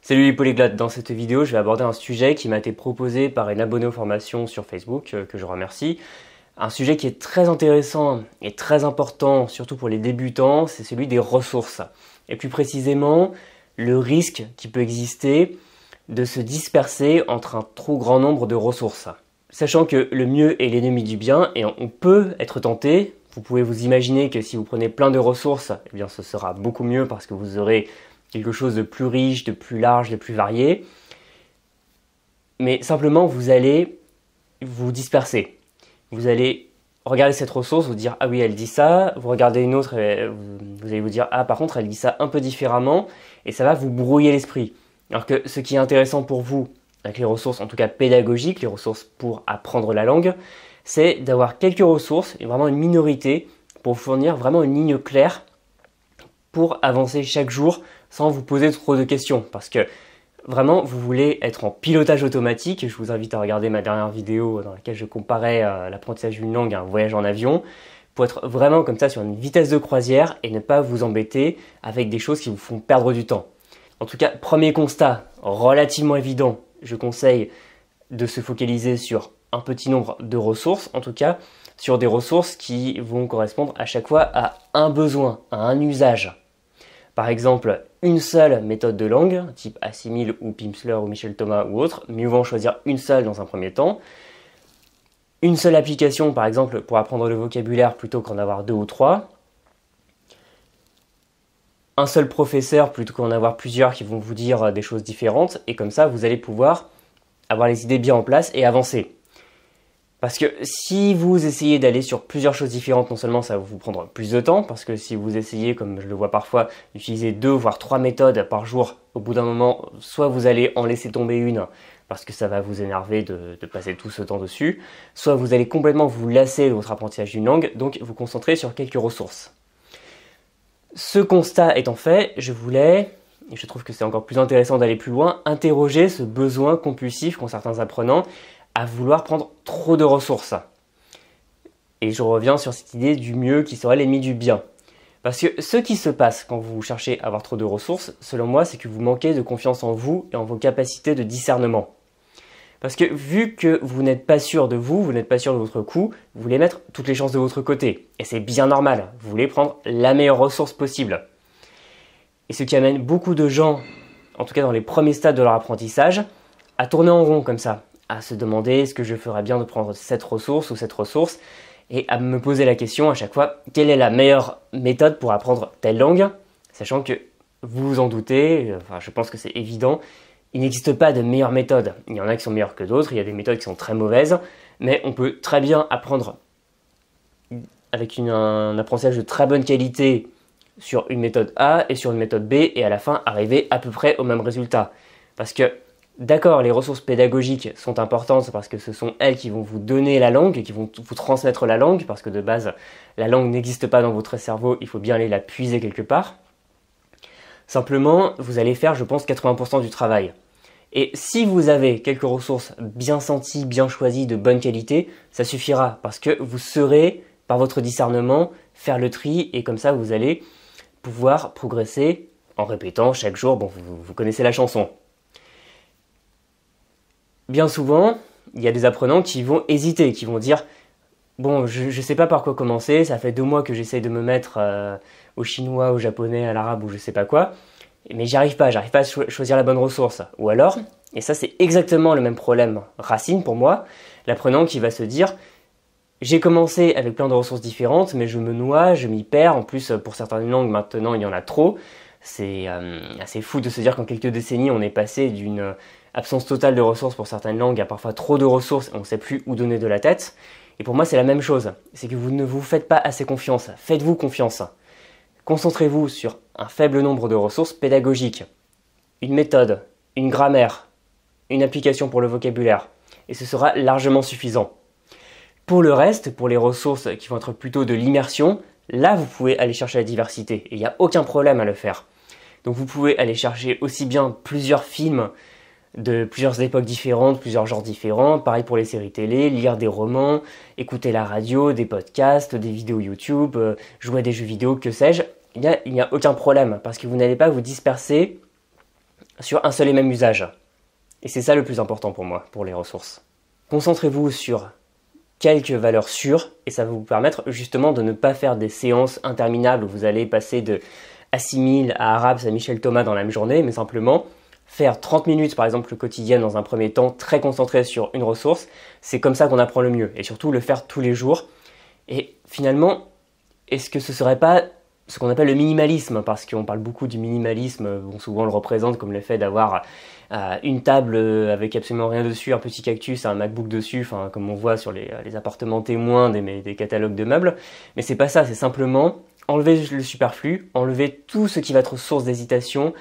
Salut les polyglottes, dans cette vidéo je vais aborder un sujet qui m'a été proposé par une abonnée aux formations sur Facebook, que je remercie. Un sujet qui est très intéressant et très important, surtout pour les débutants, c'est celui des ressources. Et plus précisément, le risque qui peut exister de se disperser entre un trop grand nombre de ressources. Sachant que le mieux est l'ennemi du bien et on peut être tenté, vous pouvez vous imaginer que si vous prenez plein de ressources, eh bien ce sera beaucoup mieux parce que vous aurez quelque chose de plus riche, de plus large, de plus varié. Mais simplement, vous allez vous disperser. Vous allez regarder cette ressource, vous dire « Ah oui, elle dit ça », vous regardez une autre et vous allez vous dire « Ah, par contre, elle dit ça un peu différemment » et ça va vous brouiller l'esprit. Alors que ce qui est intéressant pour vous, avec les ressources, en tout cas pédagogiques, les ressources pour apprendre la langue, c'est d'avoir quelques ressources, et vraiment une minorité, pour vous fournir vraiment une ligne claire pour avancer chaque jour sans vous poser trop de questions. Parce que vraiment, vous voulez être en pilotage automatique. Je vous invite à regarder ma dernière vidéo dans laquelle je comparais l'apprentissage d'une langue à un voyage en avion, pour être vraiment comme ça sur une vitesse de croisière et ne pas vous embêter avec des choses qui vous font perdre du temps. En tout cas, premier constat relativement évident, je conseille de se focaliser sur un petit nombre de ressources, en tout cas sur des ressources qui vont correspondre à chaque fois à un besoin, à un usage. Par exemple, une seule méthode de langue, type Assimil ou Pimsleur ou Michel Thomas ou autre, mieux vaut en choisir une seule dans un premier temps. Une seule application, par exemple, pour apprendre le vocabulaire plutôt qu'en avoir deux ou trois. Un seul professeur plutôt qu'en avoir plusieurs qui vont vous dire des choses différentes. Et comme ça, vous allez pouvoir avoir les idées bien en place et avancer. Parce que si vous essayez d'aller sur plusieurs choses différentes, non seulement ça va vous prendre plus de temps, parce que si vous essayez, comme je le vois parfois, d'utiliser 2 voire 3 méthodes par jour, au bout d'un moment, soit vous allez en laisser tomber une, parce que ça va vous énerver de passer tout ce temps dessus, soit vous allez complètement vous lasser de votre apprentissage d'une langue, donc vous concentrer sur quelques ressources. Ce constat étant fait, je voulais, et je trouve que c'est encore plus intéressant d'aller plus loin, interroger ce besoin compulsif qu'ont certains apprenants à vouloir prendre trop de ressources. Et je reviens sur cette idée du mieux qui serait l'ennemi du bien. Parce que ce qui se passe quand vous cherchez à avoir trop de ressources, selon moi, c'est que vous manquez de confiance en vous et en vos capacités de discernement. Parce que vu que vous n'êtes pas sûr de vous, vous n'êtes pas sûr de votre coup, vous voulez mettre toutes les chances de votre côté. Et c'est bien normal, vous voulez prendre la meilleure ressource possible. Et ce qui amène beaucoup de gens, en tout cas dans les premiers stades de leur apprentissage, à tourner en rond comme ça, à se demander est-ce que je ferais bien de prendre cette ressource ou cette ressource, et à me poser la question à chaque fois, quelle est la meilleure méthode pour apprendre telle langue, sachant que vous vous en doutez, enfin je pense que c'est évident, il n'existe pas de meilleure méthode. Il y en a qui sont meilleures que d'autres, il y a des méthodes qui sont très mauvaises, mais on peut très bien apprendre avec un apprentissage de très bonne qualité sur une méthode A et sur une méthode B, et à la fin arriver à peu près au même résultat. Parce que d'accord, les ressources pédagogiques sont importantes parce que ce sont elles qui vont vous donner la langue, qui vont vous transmettre la langue, parce que de base, la langue n'existe pas dans votre cerveau, il faut bien aller la puiser quelque part. Simplement, vous allez faire, je pense, 80% du travail. Et si vous avez quelques ressources bien senties, bien choisies, de bonne qualité, ça suffira, parce que vous saurez, par votre discernement, faire le tri, et comme ça, vous allez pouvoir progresser en répétant chaque jour. Bon, vous connaissez la chanson. Bien souvent, il y a des apprenants qui vont hésiter, qui vont dire « Bon, je ne sais pas par quoi commencer, ça fait 2 mois que j'essaye de me mettre au chinois, au japonais, à l'arabe ou je sais pas quoi, mais j'arrive pas à choisir la bonne ressource. » Ou alors, et ça c'est exactement le même problème racine pour moi, l'apprenant qui va se dire « J'ai commencé avec plein de ressources différentes, mais je me noie, je m'y perds, en plus pour certaines langues maintenant il y en a trop. » C'est assez fou de se dire qu'en quelques décennies on est passé d'une absence totale de ressources pour certaines langues à parfois trop de ressources et on ne sait plus où donner de la tête. Et pour moi c'est la même chose, c'est que vous ne vous faites pas assez confiance, faites-vous confiance. Concentrez-vous sur un faible nombre de ressources pédagogiques, une méthode, une grammaire, une application pour le vocabulaire, et ce sera largement suffisant. Pour le reste, pour les ressources qui vont être plutôt de l'immersion, là vous pouvez aller chercher la diversité, et il n'y a aucun problème à le faire. Donc vous pouvez aller chercher aussi bien plusieurs films de plusieurs époques différentes, plusieurs genres différents, pareil pour les séries télé, lire des romans, écouter la radio, des podcasts, des vidéos YouTube, jouer à des jeux vidéo, que sais-je, il n'y a aucun problème, parce que vous n'allez pas vous disperser sur un seul et même usage. Et c'est ça le plus important pour moi, pour les ressources. Concentrez-vous sur quelques valeurs sûres et ça va vous permettre justement de ne pas faire des séances interminables où vous allez passer de A6000 à Arabs à Michel Thomas dans la même journée, mais simplement faire 30 minutes par exemple quotidienne dans un premier temps, très concentré sur une ressource, c'est comme ça qu'on apprend le mieux. Et surtout le faire tous les jours. Et finalement, est-ce que ce serait pas ce qu'on appelle le minimalisme, parce qu'on parle beaucoup du minimalisme, bon, souvent on le représente comme le fait d'avoir une table avec absolument rien dessus, un petit cactus, un MacBook dessus, enfin comme on voit sur les appartements témoins des catalogues de meubles, mais c'est pas ça, c'est simplement enlever le superflu, enlever tout ce qui va être source d'hésitation,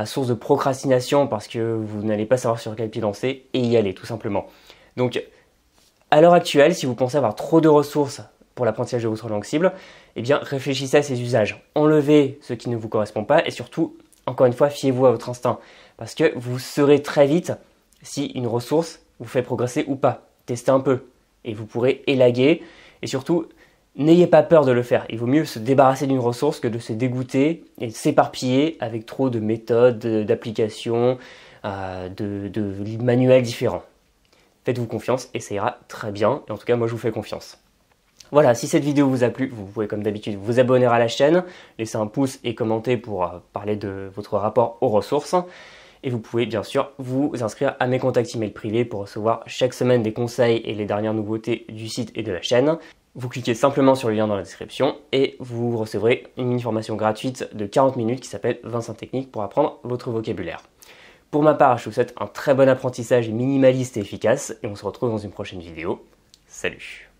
source de procrastination parce que vous n'allez pas savoir sur quel pied danser, et y aller tout simplement. Donc à l'heure actuelle, si vous pensez avoir trop de ressources pour l'apprentissage de votre langue cible, eh bien réfléchissez à ces usages. Enlevez ce qui ne vous correspond pas et surtout, encore une fois, fiez-vous à votre instinct. Parce que vous saurez très vite si une ressource vous fait progresser ou pas. Testez un peu et vous pourrez élaguer. Et surtout, n'ayez pas peur de le faire. Il vaut mieux se débarrasser d'une ressource que de se dégoûter et de s'éparpiller avec trop de méthodes, d'applications, de manuels différents. Faites-vous confiance et ça ira très bien. Et en tout cas, moi je vous fais confiance. Voilà, si cette vidéo vous a plu, vous pouvez comme d'habitude vous abonner à la chaîne, laisser un pouce et commenter pour parler de votre rapport aux ressources. Et vous pouvez bien sûr vous inscrire à mes contacts email privés pour recevoir chaque semaine des conseils et les dernières nouveautés du site et de la chaîne. Vous cliquez simplement sur le lien dans la description et vous recevrez une formation gratuite de 40 minutes qui s'appelle 25 techniques pour apprendre votre vocabulaire. Pour ma part, je vous souhaite un très bon apprentissage minimaliste et efficace et on se retrouve dans une prochaine vidéo. Salut!